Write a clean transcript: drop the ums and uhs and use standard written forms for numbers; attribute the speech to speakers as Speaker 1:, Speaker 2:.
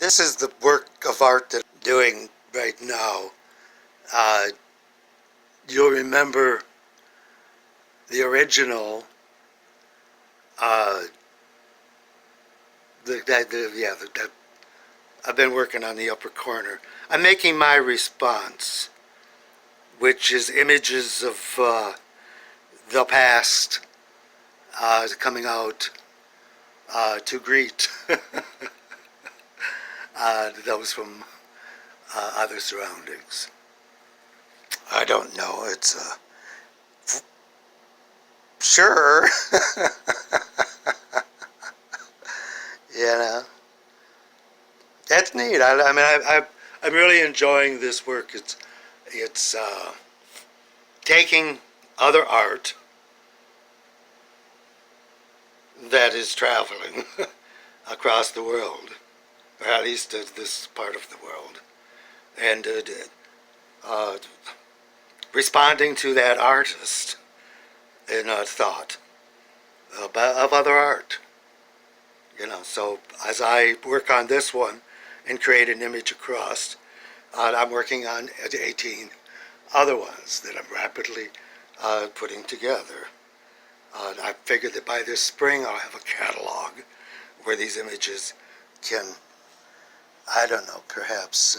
Speaker 1: This is the work of art that I'm doing right now. You'll remember the original, I've been working on the upper corner. I'm making my response, which is images of the past coming out to greet those from other surroundings. I don't know. It's sure. You know, that's neat. I mean, I'm really enjoying this work. It's taking other art that is traveling across the world, or at least this part of the world, and responding to that artist in a thought of other art. You know, so as I work on this one and create an image across, I'm working on 18 other ones that I'm rapidly putting together. I figured that by this spring I'll have a catalog where these images can, I don't know, perhaps